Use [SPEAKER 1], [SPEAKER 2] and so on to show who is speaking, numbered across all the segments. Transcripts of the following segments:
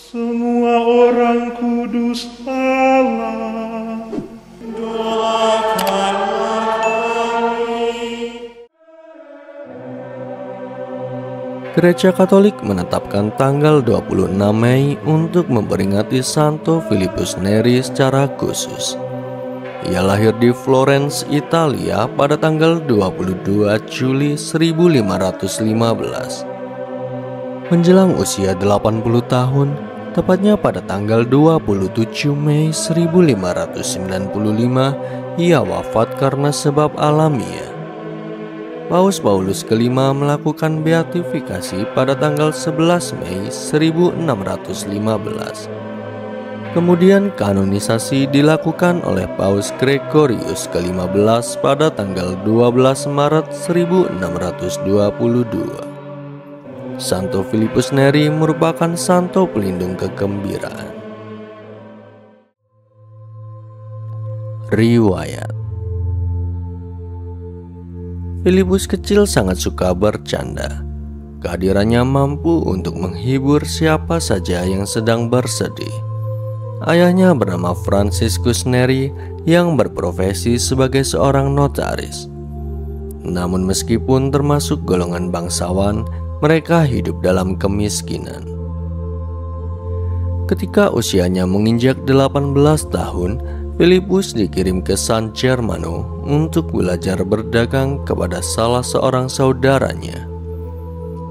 [SPEAKER 1] Semua orang kudus Allah, doakanlah kami.
[SPEAKER 2] Gereja Katolik menetapkan tanggal 26 Mei untuk memperingati Santo Filipus Neri secara khusus. Ia lahir di Florence, Italia pada tanggal 22 Juli 1515. Menjelang usia 80 tahun, tepatnya pada tanggal 27 Mei 1595, ia wafat karena sebab alamiah. Paus Paulus kelima melakukan beatifikasi pada tanggal 11 Mei 1615. Kemudian kanonisasi dilakukan oleh Paus Gregorius ke-15 pada tanggal 12 Maret 1622. Santo Filipus Neri merupakan santo pelindung kegembiraan. Riwayat: Filipus kecil sangat suka bercanda. Kehadirannya mampu untuk menghibur siapa saja yang sedang bersedih. Ayahnya bernama Franciscus Neri yang berprofesi sebagai seorang notaris. Namun meskipun termasuk golongan bangsawan, mereka hidup dalam kemiskinan. Ketika usianya menginjak 18 tahun, Filipus dikirim ke San Germano untuk belajar berdagang kepada salah seorang saudaranya.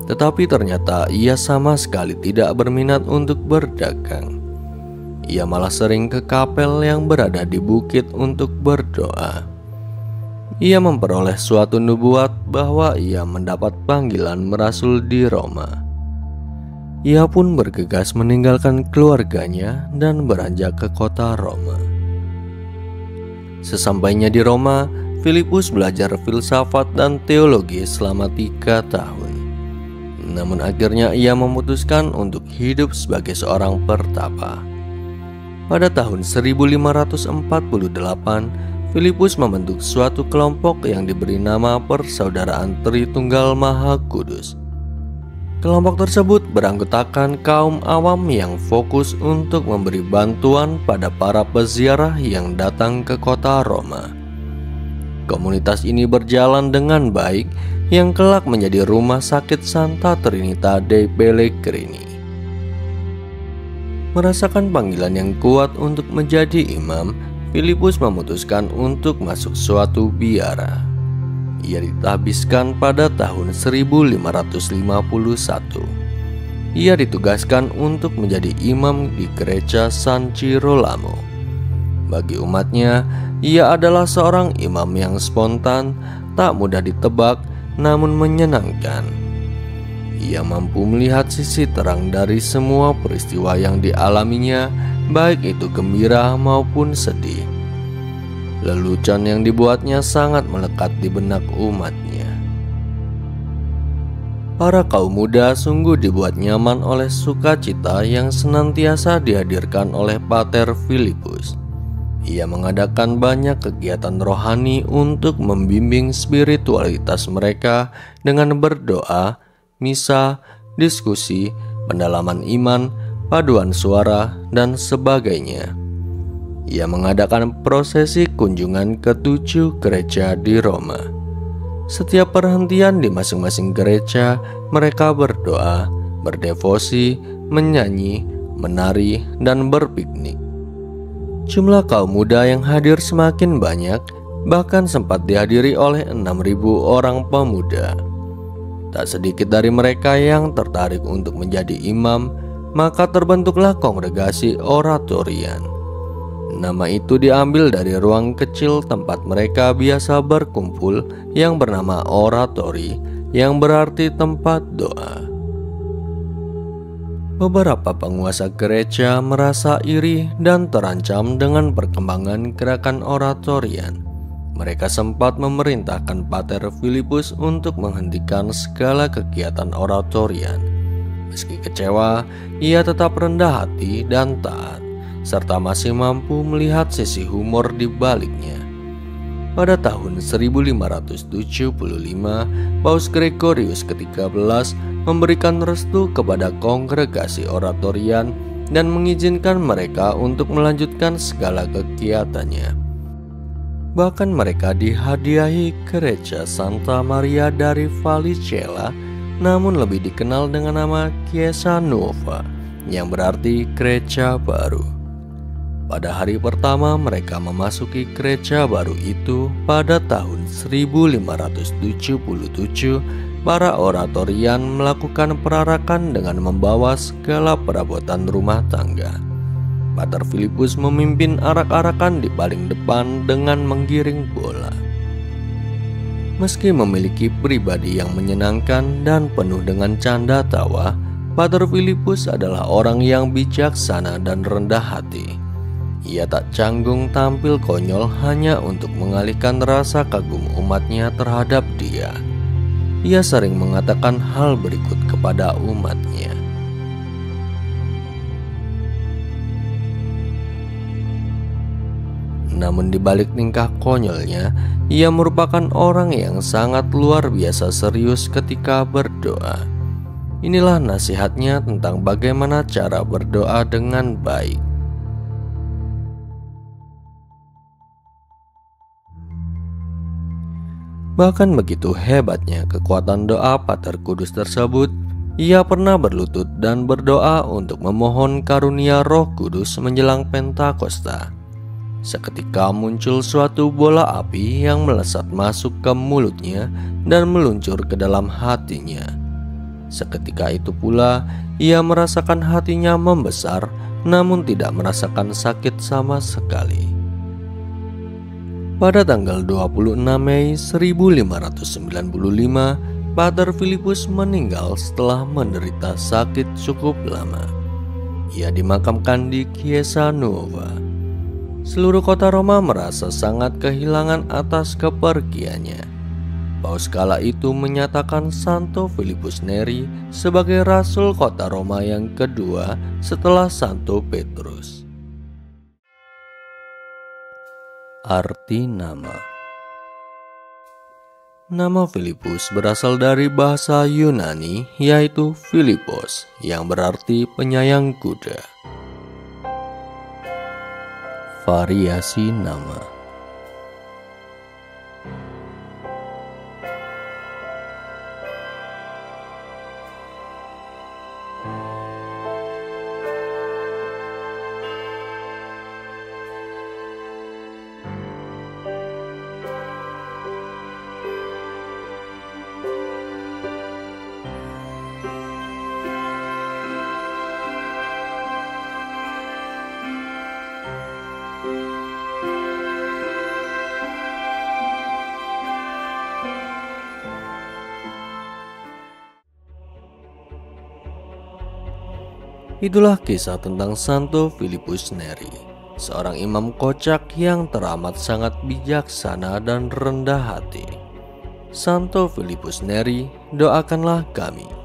[SPEAKER 2] Tetapi ternyata ia sama sekali tidak berminat untuk berdagang. Ia malah sering ke kapel yang berada di bukit untuk berdoa. Ia memperoleh suatu nubuat bahwa ia mendapat panggilan merasul di Roma. Ia pun bergegas meninggalkan keluarganya dan beranjak ke kota Roma. Sesampainya di Roma, Filipus belajar filsafat dan teologi selama 3 tahun. Namun akhirnya ia memutuskan untuk hidup sebagai seorang pertapa. Pada tahun 1548, Filipus membentuk suatu kelompok yang diberi nama Persaudaraan Tritunggal Maha Kudus. Kelompok tersebut beranggotakan kaum awam yang fokus untuk memberi bantuan pada para peziarah yang datang ke kota Roma. Komunitas ini berjalan dengan baik, yang kelak menjadi rumah sakit Santa Trinita dei Pellegrini. Merasakan panggilan yang kuat untuk menjadi imam, Filipus memutuskan untuk masuk suatu biara. Ia ditahbiskan pada tahun 1551. Ia ditugaskan untuk menjadi imam di gereja San Girolamo. Bagi umatnya, ia adalah seorang imam yang spontan, tak mudah ditebak, namun menyenangkan. Ia mampu melihat sisi terang dari semua peristiwa yang dialaminya, baik itu gembira maupun sedih. Lelucon yang dibuatnya sangat melekat di benak umatnya. Para kaum muda sungguh dibuat nyaman oleh sukacita yang senantiasa dihadirkan oleh Pater Filipus. Ia mengadakan banyak kegiatan rohani untuk membimbing spiritualitas mereka dengan berdoa, misa, diskusi, pendalaman iman, paduan suara, dan sebagainya. Ia mengadakan prosesi kunjungan ke 7 gereja di Roma. Setiap perhentian di masing-masing gereja, mereka berdoa, berdevosi, menyanyi, menari, dan berpiknik. Jumlah kaum muda yang hadir semakin banyak, bahkan sempat dihadiri oleh 6.000 orang pemuda. Tak sedikit dari mereka yang tertarik untuk menjadi imam, maka terbentuklah kongregasi oratorian. Nama itu diambil dari ruang kecil tempat mereka biasa berkumpul yang bernama oratori, yang berarti tempat doa. Beberapa penguasa gereja merasa iri dan terancam dengan perkembangan gerakan oratorian. Mereka sempat memerintahkan Pater Filipus untuk menghentikan segala kegiatan oratorian. Meski kecewa, ia tetap rendah hati dan taat, serta masih mampu melihat sisi humor di baliknya. Pada tahun 1575, Paus Gregorius ke-13 memberikan restu kepada kongregasi oratorian dan mengizinkan mereka untuk melanjutkan segala kegiatannya. Bahkan mereka dihadiahi gereja Santa Maria dari Vallicella, namun lebih dikenal dengan nama Chiesa Nuova, yang berarti gereja baru. Pada hari pertama mereka memasuki gereja baru itu pada tahun 1577, para oratorian melakukan perarakan dengan membawa segala perabotan rumah tangga. Pater Filipus memimpin arak-arakan di paling depan dengan menggiring bola. Meski memiliki pribadi yang menyenangkan dan penuh dengan canda tawa, Pater Filipus adalah orang yang bijaksana dan rendah hati. Ia tak canggung tampil konyol hanya untuk mengalihkan rasa kagum umatnya terhadap dia. Ia sering mengatakan hal berikut kepada umatnya. Namun di balik tingkah konyolnya, ia merupakan orang yang sangat luar biasa serius ketika berdoa. Inilah nasihatnya tentang bagaimana cara berdoa dengan baik. Bahkan begitu hebatnya kekuatan doa Pater Kudus tersebut, ia pernah berlutut dan berdoa untuk memohon karunia Roh Kudus menjelang Pentakosta. Seketika muncul suatu bola api yang melesat masuk ke mulutnya dan meluncur ke dalam hatinya. Seketika itu pula ia merasakan hatinya membesar, namun tidak merasakan sakit sama sekali. Pada tanggal 26 Mei 1595, Pater Filipus meninggal setelah menderita sakit cukup lama. Ia dimakamkan di Chiesa Nuova. Seluruh kota Roma merasa sangat kehilangan atas kepergiannya. Paus kala itu menyatakan Santo Filipus Neri sebagai rasul kota Roma yang kedua setelah Santo Petrus. Arti nama. Nama Filipus berasal dari bahasa Yunani, yaitu Philippos, yang berarti penyayang kuda. Variasi nama. Itulah kisah tentang Santo Filipus Neri, seorang imam kocak yang teramat sangat bijaksana dan rendah hati. Santo Filipus Neri, doakanlah kami.